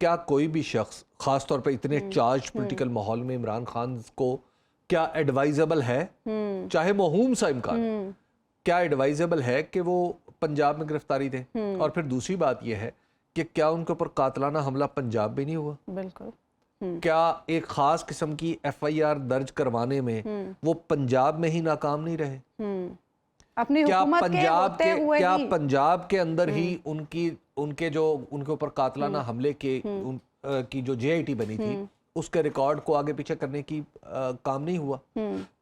کیا کوئی بھی شخص خاص طور پہ اتنے چارج پولیٹیکل ماحول میں عمران خان کو کیا ایڈوائزبل ہے، چاہے موہوم سا امکان، کیا ایڈوائزبل ہے کہ وہ پنجاب میں گرفتاری دیں؟ اور پھر دوسری بات یہ ہے کہ کیا ان کے اوپر قاتلانہ حملہ پنجاب میں نہیں ہوا؟ بالکل، کیا ایک خاص قسم کی ایف آئی آر درج کروانے میں وہ پنجاب میں ہی ناکام نہیں رہے؟ اپنی حکومت کے ہوتے ہوئے کیا پنجاب کے اندر ہی ان کے اوپر قاتلانہ حملے کی جو جے آئی ٹی بنی تھی اس کے ریکارڈ کو آگے پیچھے کرنے کی کام نہیں ہوا؟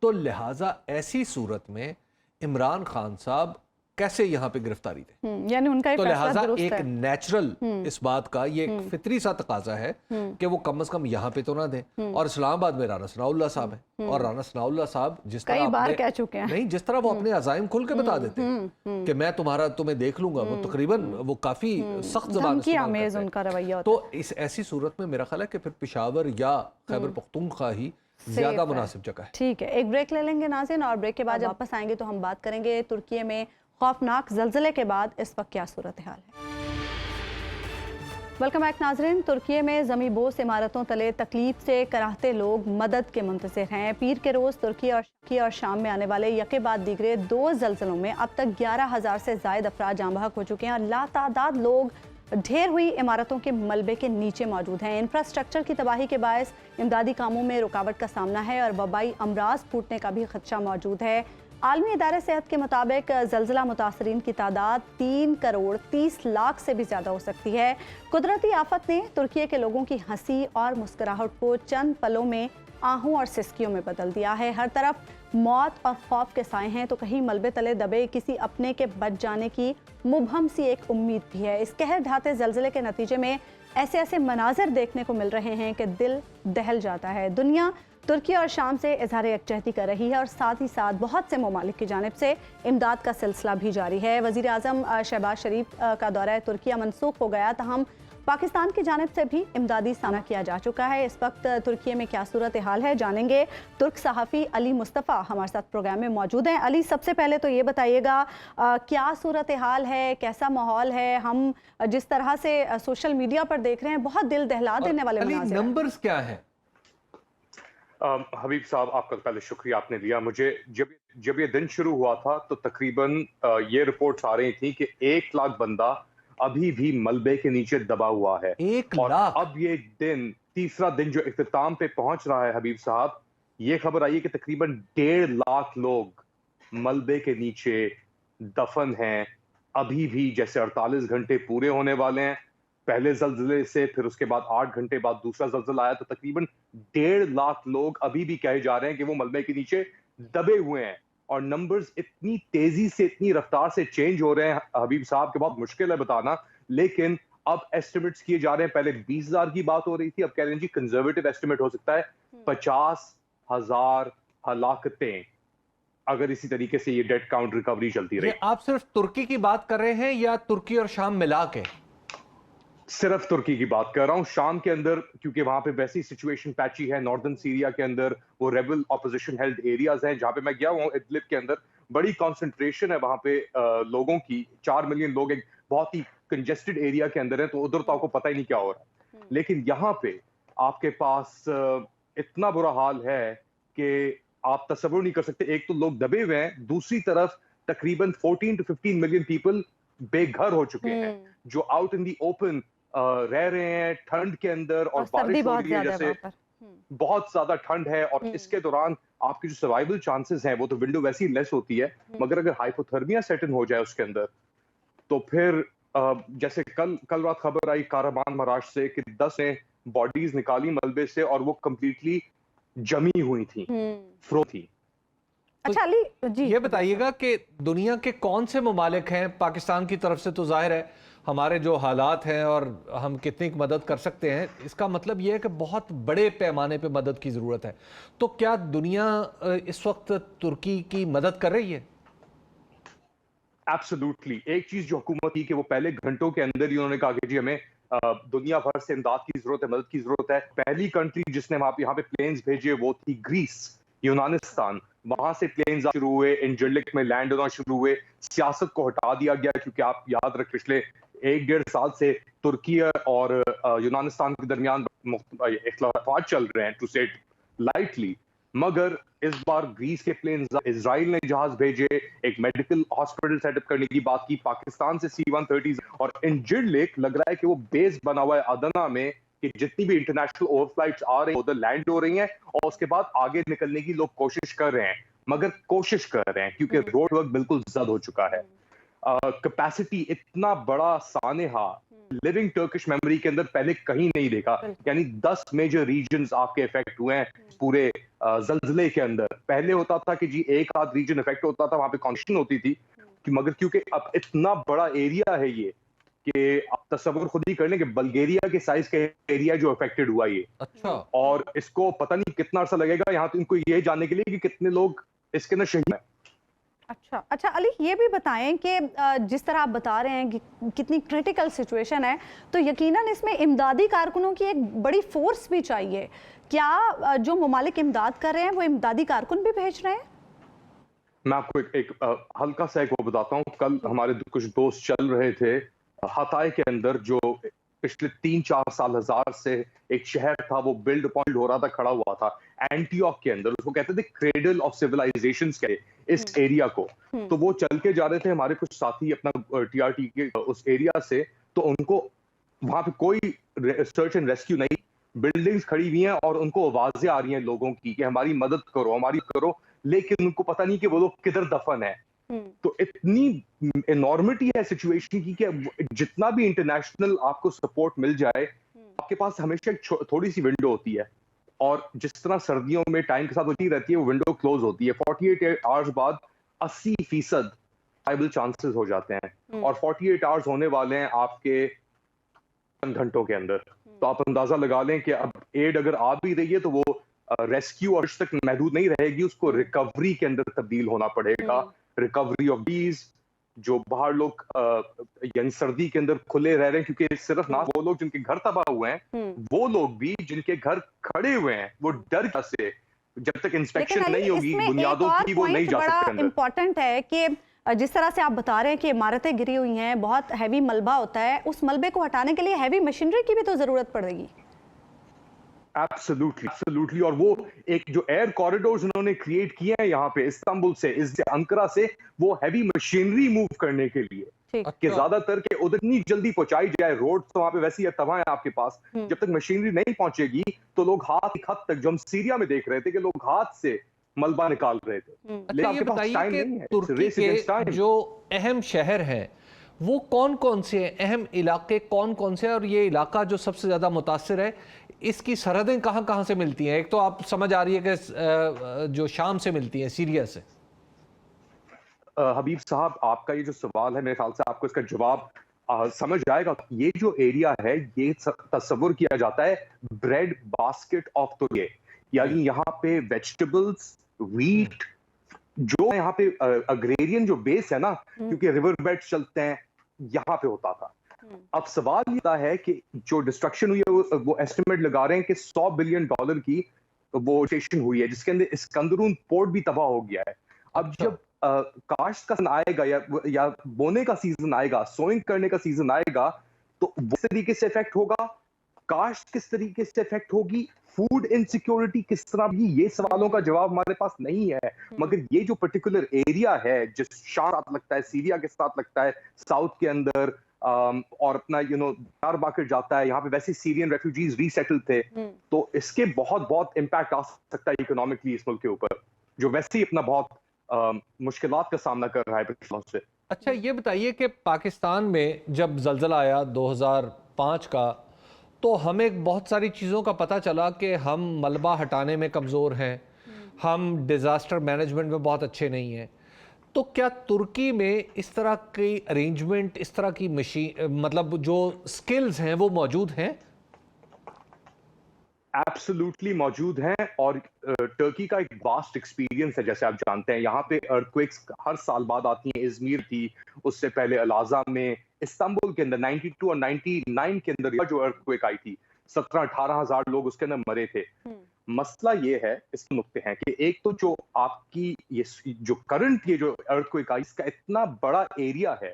تو لہٰذا ایسی صورت میں عمران خان صاحب کیسے یہاں پہ گرفتاری دیں؟ یعنی ان کا تو لہٰذا ایک نیچرل اس بات کا یہ ایک فطری سا تقاضا ہے کہ وہ کم از کم یہاں پہ تو نہ دیں۔ اور اسلام آباد میں رانا ثناء اللہ صاحب ہیں، اور رانا ثناء اللہ صاحب جس طرح کئی بار کہہ چکے ہیں، نہیں، جس طرح وہ اپنے عزائم کھل کے بتا دیتے ہیں کہ میں تمہیں دیکھ لوں گا، وہ تقریباً وہ کافی سخت زبان استعمال کرتے ان کا رویہ ہوتا ہے۔ تو اس ایسی صورت میں میرا خیال ہے کہ پھر پشاور یا خیبر پختونخوا ہی زیادہ مناسب جگہ ہے۔ ٹھیک ہے، ایک بریک لے لیں گے ناظرین، اور بریک کے بعد جب واپس آئیں گے تو ہم بات کریں گے ترکی میں خوفناک زلزلے کے بعد اس وقت کیا صورتحال ہے۔ ویلکم بیک ناظرین، ترکی میں زمیں بوس عمارتوں تلے تکلیف سے کراہتے لوگ مدد کے منتظر ہیں۔ پیر کے روز ترکی اور شام میں آنے والے یکے بعد دیگرے 2 زلزلوں میں اب تک 11,000 سے زائد افراد جاں بحق ہو چکے ہیں اور لاتعداد لوگ ڈھیر ہوئی عمارتوں کے ملبے کے نیچے موجود ہیں۔ انفراسٹرکچر کی تباہی کے باعث امدادی کاموں میں رکاوٹ کا سامنا ہے اور وبائی امراض پھوٹنے کا بھی خدشہ موجود ہے۔ عالمی ادارے صحت کے مطابق زلزلہ متاثرین کی تعداد 3,30,00,000 سے بھی زیادہ ہو سکتی ہے۔ قدرتی آفت نے ترکی کے لوگوں کی ہنسی اور مسکراہٹ کو چند پلوں میں آہوں اور سسکیوں میں بدل دیا ہے۔ ہر طرف موت اور خوف کے سائے ہیں تو کہیں ملبے تلے دبے کسی اپنے کے بچ جانے کی مبہم سی ایک امید بھی ہے۔ اس قہر ڈھاتے زلزلے کے نتیجے میں ایسے مناظر دیکھنے کو مل رہے ہیں کہ دل دہل جاتا ہے۔ دنیا ترکی اور شام سے اظہار یکجہتی کر رہی ہے اور ساتھ ہی ساتھ بہت سے ممالک کی جانب سے امداد کا سلسلہ بھی جاری ہے۔ وزیر اعظم شہباز شریف کا دورہ ترکیہ منسوخ ہو گیا، تاہم پاکستان کی جانب سے بھی امدادی سامنا کیا جا چکا ہے۔ اس وقت ترکی میں کیا صورتحال ہے جانیں گے۔ ترک صحافی علی مصطفیٰ ہمارے ساتھ پروگرام میں موجود ہیں۔ علی، سب سے پہلے تو یہ بتائیے گا کیا صورتحال ہے، کیسا ماحول ہے؟ ہم جس طرح سے سوشل میڈیا پر دیکھ رہے ہیں بہت دل دہلا دینے والے مناظر ہیں۔ نمبرز کیا ہیں؟ حبیب صاحب، آپ کا پہلے شکریہ آپ نے دیا مجھے۔ جب یہ دن شروع ہوا تھا تو تقریباً یہ رپورٹس آ رہی تھیں کہ 1 لاکھ بندہ ابھی بھی ملبے کے نیچے دبا ہوا ہے۔ 1 اور لاکھ؟ اب یہ دن، تیسرا دن جو اختتام پہ پہنچ رہا ہے حبیب صاحب، یہ خبر آئی ہے کہ تقریباً 1.5 لاکھ لوگ ملبے کے نیچے دفن ہیں ابھی بھی۔ جیسے 48 گھنٹے پورے ہونے والے ہیں پہلے زلزلے سے، پھر اس کے بعد 8 گھنٹے بعد دوسرا زلزلہ آیا، تو تقریباً 1.5 لاکھ لوگ ابھی بھی کہے جا رہے ہیں کہ وہ ملبے کے نیچے دبے ہوئے ہیں۔ اور نمبرز اتنی تیزی سے، اتنی رفتار سے چینج ہو رہے ہیں حبیب صاحب کہ بہت مشکل ہے بتانا، لیکن اب ایسٹیمیٹس کیے جا رہے ہیں۔ پہلے 20,000 کی بات ہو رہی تھی، اب کہہ رہے ہیں جی کنزرویٹو ایسٹیمیٹ ہو سکتا ہے 50,000 ہلاکتیں اگر اسی طریقے سے یہ ڈیڈ کاؤنٹ ریکوری چلتی رہی۔ آپ صرف ترکی کی بات کر رہے ہیں یا ترکی اور شام ملا کے؟ صرف ترکی کی بات کر رہا ہوں۔ شام کے اندر کیونکہ وہاں پہ ویسی سچویشن پیچی ہے، ناردرن سیریا کے اندر وہ ریبل اپوزیشن ہیلڈ ایریاز ہیں جہاں پہ میں گیا ہوں، ادلب کے اندر بڑی کانسنٹریشن ہے وہاں پہ لوگوں کی، 4 ملین لوگ ایک بہت ہی کنجسٹڈ ایریا کے اندر ہیں، تو ادھر تو آپ کو پتہ ہی نہیں کیا ہو رہا ہے۔ لیکن یہاں پہ آپ کے پاس اتنا برا حال ہے کہ آپ تصور نہیں کر سکتے۔ ایک تو لوگ دبے ہوئے ہیں، دوسری طرف تقریباً 14 to 15 ملین پیپل بے گھر ہو چکے ہیں جو آؤٹ ان دی اوپن رہ رہے ہیں ٹھنڈ کے اندر، اور بارش ہو رہی ہے، جیسے بہت زیادہ ٹھنڈ ہے، اور اس کے دوران آپ کی جو سروائیول چانسز ہیں وہ تو ونڈو ویسی لیس ہوتی ہے، مگر اگر ہائپوتھرمیا سیٹ ان ہو جائے اس کے اندر تو پھر جیسے کل رات خبر آئی کارمان مہاراشٹر سے کہ 10 نے باڈیز نکالی ملبے سے اور وہ کمپلیٹلی جمی ہوئی تھی، فرو تھی۔ اچھا علی جی، یہ بتائیے گا کہ دنیا کے کون سے ممالک ہیں، پاکستان کی طرف سے تو ظاہر ہے ہمارے جو حالات ہیں اور ہم کتنی مدد کر سکتے ہیں، اس کا مطلب یہ ہے کہ بہت بڑے پیمانے پہ مدد کی ضرورت ہے، تو کیا دنیا اس وقت ترکی کی مدد کر رہی ہے؟ ایبسولوٹلی۔ ایک چیز جو حکومت کی کہ وہ پہلے گھنٹوں کے اندر ہی انہوں نے کہا کہ جی ہمیں دنیا بھر سے امداد کی ضرورت ہے، مدد کی ضرورت ہے۔ پہلی کنٹری جس نے یہاں پہ پلینز بھیجے وہ تھی گریس، یونانستان۔ وہاں سے پلینز شروع ہوئے، انجلک میں لینڈ ہونا شروع ہوئے، سیاست کو ہٹا دیا گیا کیونکہ آپ یاد رکھ پچھلے 1-1.5 سال سے ترکی اور یونانستان کے درمیان اختلافات چل رہے ہیں ٹو سیٹ لائٹلی، مگر اس بار گریس کے پلینز، اسرائیل نے جہاز بھیجے، ایک میڈیکل ہاسپٹل سیٹ اپ کرنے کی بات کی، پاکستان سے C-130 اور انجرڈ لیک لگ رہا ہے کہ وہ بیس بنا ہوا ہے ادنا میں کہ جتنی بھی انٹرنیشنل اوور فلائٹس آ رہی ہیں ادھر لینڈ ہو رہی ہیں اور اس کے بعد آگے نکلنے کی لوگ کوشش کر رہے ہیں، مگر کوشش کر رہے ہیں کیونکہ روڈ ورک بالکل زد ہو چکا ہے. کیپیسٹی اتنا بڑا سانحہ لیونگ ٹرکش میموری کے اندر پہلے کہیں نہیں دیکھا، یعنی 10 میجر ریجنز آپ کے افیکٹ ہوئے ہیں پورے زلزلے کے اندر. پہلے ہوتا تھا کہ جی ایک آدھ ریجن افیکٹ ہوتا تھا، وہاں پہ کانڈیشن ہوتی تھی، مگر کیونکہ اب اتنا بڑا ایریا ہے یہ کہ آپ تصور خود ہی کر لیں کہ بلگیریا کے سائز کا ایریا جو افیکٹڈ ہوا یہ. اچھا. اور اس کو پتہ نہیں کتنا عرصہ لگے گا یہاں تو ان کو یہ جاننے کے لیے کہ کتنے لوگ اس کے اندر شہید ہیں. اچھا علی، یہ بھی بتائیں کہ جس طرح آپ بتا رہے ہیں کہ کتنی کریٹیکل سچویشن ہے، تو یقیناً اس میں امدادی کارکنوں کی ایک بڑی فورس بھی چاہیے. کیا جو ممالک امداد کر رہے ہیں وہ امدادی کارکن بھی بھیج رہے ہیں؟ میں آپ کو ایک ہلکا سا ایک وہ بتاتا ہوں. کل ہمارے کچھ دوست چل رہے تھے ہتھائے کے اندر، جو پچھلے 3-4 سال ہزار سے ایک شہر تھا، وہ بلڈ اپون ہو رہا تھا، کھڑا ہوا تھا اینٹیوک کے اندر. اس کو کہتے تھے کریڈل آف سیولائزیشنز کے اس ایریا کو. تو وہ چل کے جا رہے تھے ہمارے کچھ ساتھی اپنا TRT کے اس ایریا سے، تو ان کو وہاں پہ کوئی سرچ اینڈ ریسکیو نہیں، بلڈنگز کھڑی ہوئی ہیں اور ان کو آوازیں آ رہی ہیں لوگوں کی کہ ہماری مدد کرو، ہماری کرو، لیکن ان کو پتہ نہیں کہ وہ لوگ کدھر دفن ہیں. تو اتنی انارمٹی ہے سچویشن کی کہ جتنا بھی انٹرنیشنل آپ کو سپورٹ مل جائے، آپ کے پاس ہمیشہ ایک تھوڑی سی ونڈو ہوتی ہے، اور جس طرح سردیوں میں ٹائم کے ساتھ ہوتی رہتی ہے وہ ونڈو کلوز ہوتی ہے. 48 آورز بعد 80% وائبل چانسز ہو جاتے ہیں، اور 48 آورز ہونے والے ہیں آپ کے چند گھنٹوں کے اندر. تو آپ اندازہ لگا لیں کہ اب ایڈ اگر آ بھی رہی ہے تو وہ ریسکیو اور اس تک محدود نہیں رہے گی، اس کو ریکوری کے اندر تبدیل ہونا پڑے گا. ریکوری آف بیز جو باہر لوگ یعنی سردی کے اندر کھلے رہ رہے ہیں، کیونکہ صرف نہ وہ لوگ جن کے گھر تباہ ہوئے ہیں، وہ لوگ بھی جن کے گھر کھڑے ہوئے ہیں، وہ ڈر سے جب تک انسپیکشن نہیں ہوگی بنیادوں کی وہ نہیں جا سکتے. بڑا امپورٹنٹ ہے کہ جس طرح سے آپ بتا رہے ہیں کہ عمارتیں گری ہوئی ہیں، بہت ہیوی ملبہ ہوتا ہے، اس ملبے کو ہٹانے کے لیے ہیوی مشینری کی بھی تو ضرورت پڑے گی. ایبسولوٹلی. اور وہ ایک جو ایئر کوریڈورز انہوں نے کریٹ کیے ہیں یہاں پہ استنبول سے، انقرہ سے، وہ ہیوی مشینری موو کرنے کے لیے کہ زیادہ تر کہ ادھر اتنی جلدی پہنچائی جائے. روڈ تو وہاں پہ ویسی تباہ ہے آپ کے پاس، جب تک مشینری نہیں پہنچے گی تو لوگ ہاتھ ایک حد تک، جو ہم سیریا میں دیکھ رہے تھے کہ لوگ ہاتھ سے ملبہ نکال رہے تھے. اچھا یہ بتائیے کہ ترکی کے جو اہم شہر ہیں وہ کون کون سے ہیں، اہم علاقے کون کون سے ہیں، اور یہ علاقہ جو سب سے زیادہ متاثر ہے اس کی سرحدیں کہاں کہاں سے ملتی ہیں؟ ایک تو آپ سمجھ آ رہی ہے کہ جو شام سے ملتی ہیں، سیریا سے. حبیب صاحب آپ کا یہ جو سوال ہے میرے خیال سے آپ کو اس کا جواب سمجھ آئے گا. یہ جو ایریا ہے یہ تصور کیا جاتا ہے بریڈ باسکٹ آف ترکی، یعنی یہاں پہ ویجیٹیبلز، ویٹ، جو یہاں پہ اگریرین جو بیس ہے نا، کیونکہ ریور بیڈ چلتے ہیں، یہاں پہ ہوتا تھا. اب سوال یہ ہے کہ جو ڈسٹرکشن ہوئی ہے وہ ایسٹیمیٹ لگا رہے ہیں کہ $100 بلین کی وہ اسٹیشن ہوئی ہے، جس کے اندر اسکندرون پورٹ بھی تباہ ہو گیا ہے. اب جب کاشت کا سیزن آئے گا یا بونے کا سیزن آئے گا، سوئنگ کرنے کا سیزن آئے گا، تو اس طریقے سے افیکٹ ہوگا. کاشت کس طریقے سے افیکٹ ہوگی، فوڈ انسیکیورٹی کس طرح بھی، یہ سوالوں کا جواب ہمارے پاس نہیں ہے. مگر یہ جو پرٹیکولر ایریا ہے جس شام ساتھ لگتا ہے، سیریا کے ساتھ لگتا ہے، ساؤتھ کے اندر، اور اپنا دیار باکر جاتا ہے، یہاں پہ ویسے سیرین ریفیوجیز ریسیٹل تھے، تو اس کے بہت امپیکٹ آ سکتا ہے اکنامکلی اس ملک کے اوپر، جو ویسے ہی اپنا بہت مشکلات کا سامنا کر رہا ہے پچھلوں سے. اچھا یہ بتائیے کہ پاکستان میں جب زلزلہ آیا 2005 کا، تو ہمیں بہت ساری چیزوں کا پتہ چلا کہ ہم ملبہ ہٹانے میں کمزور ہیں، ہم ڈیزاسٹر مینجمنٹ میں بہت اچھے نہیں ہیں. تو کیا ترکی میں اس طرح کی ارینجمنٹ، اس طرح کی مطلب جو سکلز ہیں وہ موجود ہیں؟ ایبسولوٹلی موجود ہیں، اور ٹرکی کا ایک واسٹ ایکسپیرینس ہے. جیسے آپ جانتے ہیں یہاں پہ ارتھکویکس ہر سال بعد آتی ہیں. ازمیر تھی، اس سے پہلے الازا میں، استنبول کے اندر 92 اور 99 کے اندر جو ارتھکویک آئی تھی، 17-18 ہزار لوگ اس کے اندر مرے تھے. مسئلہ یہ ہے، اس نقطے ہیں کہ ایک تو جو آپ کی یہ جو کرنٹ یہ جو ارتھکویک آئی، اس کا اتنا بڑا ایریا ہے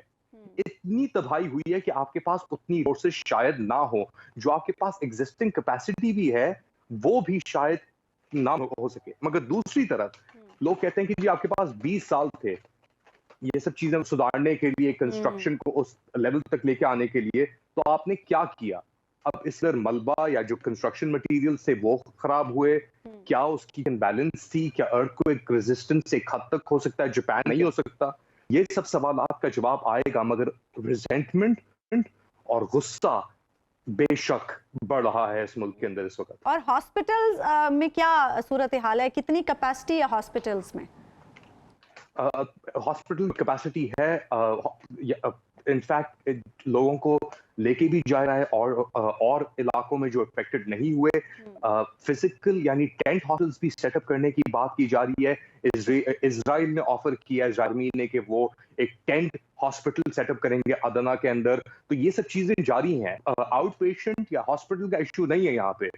اتنی تباہی ہوئی ہے کہ آپ کے پاس اتنی ریسورسز شاید نہ ہو, جو آپ کے پاس ایگزسٹنگ کیپیسٹی بھی ہے وہ بھی شاید نہ ہو سکے. مگر دوسری طرف لوگ کہتے ہیں کہ جی آپ کے پاس 20 سال تھے یہ سب چیزیں سدھارنے کے لیے, کنسٹرکشن کو اس لیول تک لے کے آنے کے لیے, تو آپ نے کیا کیا؟ اب اس پر ملبہ یا جو کنسٹرکشن مٹیریل سے وہ خراب ہوئے, کیا اس کی بیلنس تھی, کیا ارتھکویک ریزسٹنس ایک حد تک ہو سکتا ہے, جاپان نہیں ہو سکتا, یہ سب سوالات کا جواب آئے گا. مگر ریزنٹمنٹ اور غصہ بے شک بڑھ رہا ہے اس ملک کے اندر اس وقت. اور ہاسپٹلز میں کیا صورتحال ہے, کتنی کیپیسٹی ہے ہاسپٹلز میں؟ ہاسپٹل کیپیسٹی ہے, انفیکٹ لوگوں کو لے کے بھی جا رہا ہے, اور علاقوں میں جو افیکٹڈ نہیں ہوئے فزیکل یعنی ٹینٹ ہاسپٹلز بھی سیٹ اپ کرنے کی بات کی جا رہی ہے. اسرائیل نے آفر کیا ہے نے کہ وہ ایک ٹینٹ ہاسپٹل سیٹ اپ کریں گے ادنا کے اندر. تو یہ سب چیزیں جاری ہیں. آؤٹ پیشنٹ یا ہاسپٹل کا ایشو نہیں ہے یہاں پہ.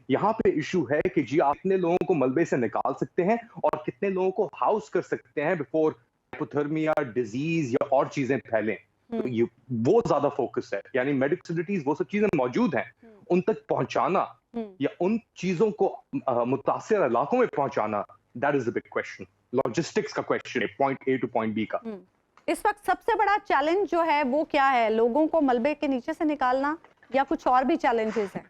یہاں پہ ایشو ہے کہ جی آپ کتنے لوگوں کو ملبے سے نکال سکتے ہیں اور کتنے لوگوں کو ہاؤس کر سکتے ہیں بیفور ہائپوتھرمیا ڈیزیز یا اور چیزیں پھیلیں. تو یہ وہ زیادہ فوکس ہے, یعنی میڈیکل فیسلٹیز وہ سب چیزیں موجود ہیں, ان تک پہنچانا یا ان چیزوں کو متاثر علاقوں میں پہنچانا, that is a big question. Logistics کا کویسچن ہے, point A to point B کا. اس وقت سب سے بڑا چیلنج جو ہے وہ کیا ہے, لوگوں کو ملبے کے نیچے سے نکالنا یا کچھ اور بھی چیلنجز ہیں؟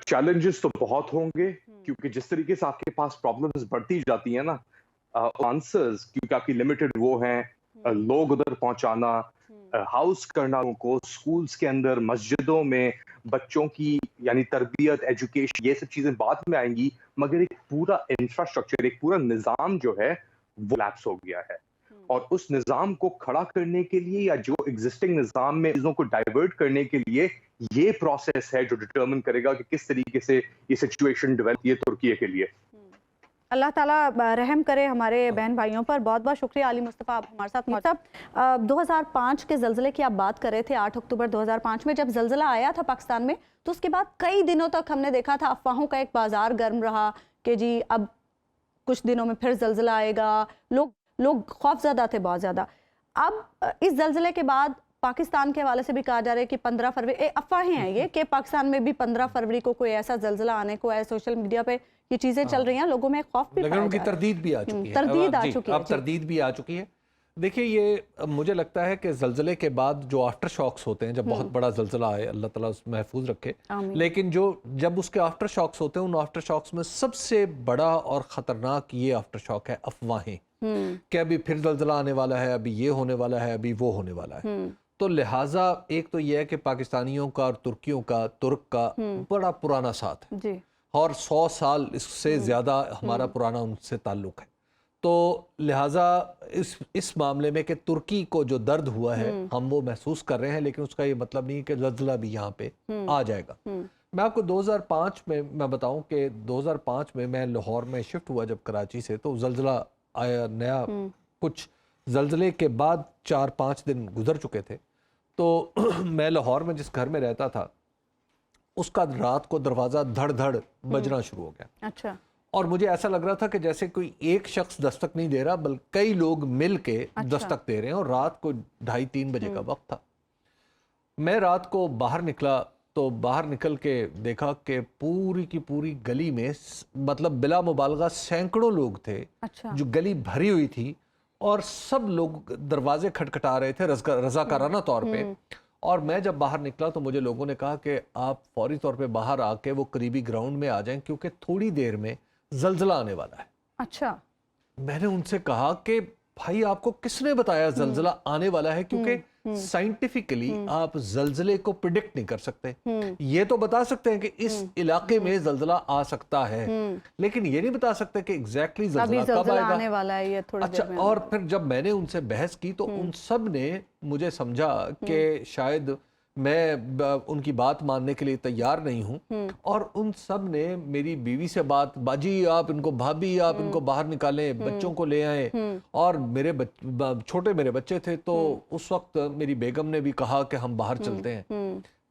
چیلنجز تو بہت ہوں گے, کیونکہ جس طریقے سے آپ کے پاس پرابلمز بڑھتی جاتی ہیں نا, آنسرز کیونکہ آپ کی لمیٹڈ وہ ہیں, لوگ ادھر پہنچانا, ہاؤس کرنا ان کو, سکولز کے اندر, مسجدوں میں بچوں کی یعنی تربیت, ایجوکیشن, یہ سب چیزیں بعد میں آئیں گی. مگر ایک پورا انفراسٹرکچر, ایک پورا نظام جو ہے وہ لیپس ہو گیا ہے, اور اس نظام کو کھڑا کرنے کے لیے یا جو ایگزسٹنگ نظام میں چیزوں کو ڈائیورٹ کرنے کے لیے یہ پروسیس ہے جو ڈٹرمن کرے گا کہ کس طریقے سے یہ سچویشن ڈیولپ یہ ترکیے کے لیے. اللہ تعالیٰ رحم کرے ہمارے بہن بھائیوں پر. بہت بہت شکریہ علی مصطفیٰ, آپ ہمارے ساتھ صاحب. 2005 کے زلزلے کی آپ بات کر رہے تھے. 8 اکتوبر 2005 میں جب زلزلہ آیا تھا پاکستان میں, تو اس کے بعد کئی دنوں تک ہم نے دیکھا تھا افواہوں کا ایک بازار گرم رہا کہ جی اب کچھ دنوں میں پھر زلزلہ آئے گا. لوگ خوف زدہ تھے بہت زیادہ. اب اس زلزلے کے بعد پاکستان کے حوالے سے بھی کہا جا رہا ہے کہ 15 فروری, افواہیں ہیں یہ کہ پاکستان میں بھی 15 فروری کو کوئی ایسا زلزلہ آنے کو ہے. سوشل میڈیا پہ یہ چیزیں چل رہی ہیں, لوگوں میں خوف بھی, لیکن ان کی تردید بھی آ چکی ہے. تردید بھی آ چکی ہے. دیکھیے یہ مجھے لگتا ہے کہ زلزلے کے بعد جو آفٹر شاکس ہوتے ہیں, جب بہت بڑا زلزلہ آئے, اللہ تعالیٰ محفوظ رکھے, لیکن جب اس کے آفٹر شاکس ہوتے ہیں, ان آفٹر شاکس میں سب سے بڑا اور خطرناک یہ آفٹر شاک ہے افواہیں کہ ابھی پھر زلزلہ آنے والا ہے, ابھی یہ ہونے والا ہے, ابھی وہ ہونے والا ہے. تو لہٰذا ایک تو یہ ہے کہ پاکستانیوں کا اور ترکیوں کا, ترک کا بڑا پرانا ساتھ ہے, اور 100 سال اس سے زیادہ ہمارا پرانا ان سے تعلق ہے. تو لہٰذا اس معاملے میں کہ ترکی کو جو درد ہوا ہے ہم وہ محسوس کر رہے ہیں, لیکن اس کا یہ مطلب نہیں کہ زلزلہ بھی یہاں پہ آ جائے گا. میں آپ کو 2005 میں بتاؤں کہ 2005 میں لاہور میں شفٹ ہوا جب کراچی سے, تو زلزلہ آیا نیا. کچھ زلزلے کے بعد 4-5 دن گزر چکے تھے, تو میں لاہور میں جس گھر میں رہتا تھا اس کا رات کو دروازہ دھڑ دھڑ بجنا شروع ہو گیا. اچھا. اور مجھے ایسا لگ رہا تھا کہ جیسے کوئی ایک شخص دستک نہیں دے رہا, بلکہ کئی لوگ مل کے دستک دے رہے ہیں, اور رات کو 2:30-3 بجے کا وقت تھا. میں رات کو باہر نکلا تو باہر نکل کے دیکھا کہ پوری کی پوری گلی میں مطلب بلا مبالغہ سینکڑوں لوگ تھے جو گلی بھری ہوئی تھی, اور سب لوگ دروازے کھٹکھٹا رہے تھے رضاکارانہ طور پہ. اور میں جب باہر نکلا تو مجھے لوگوں نے کہا کہ آپ فوری طور پہ باہر آ کے وہ قریبی گراؤنڈ میں آ جائیں, کیونکہ تھوڑی دیر میں زلزلہ آنے والا ہے. اچھا. میں نے ان سے کہا کہ بھائی آپ کو کس نے بتایا زلزلہ آنے والا ہے, کیونکہ سائنٹیفکلی آپ زلزلے کو پریڈکٹ نہیں کر سکتے. یہ تو بتا سکتے ہیں کہ اس علاقے میں زلزلہ آ سکتا ہے, لیکن یہ نہیں بتا سکتے کہ ایگزیکٹلی زلزلہ کب آئے گا. اچھا. اور پھر جب میں نے ان سے بحث کی تو ان سب نے مجھے سمجھا کہ شاید میں ان کی بات ماننے کے لیے تیار نہیں ہوں, اور ان سب نے میری بیوی سے بات, باجی آپ ان کو, بھابی آپ ان کو باہر نکالیں, بچوں کو لے آئیں. اور چھوٹے میرے بچے تھے, تو اس وقت میری بیگم نے بھی کہا کہ ہم باہر چلتے ہیں.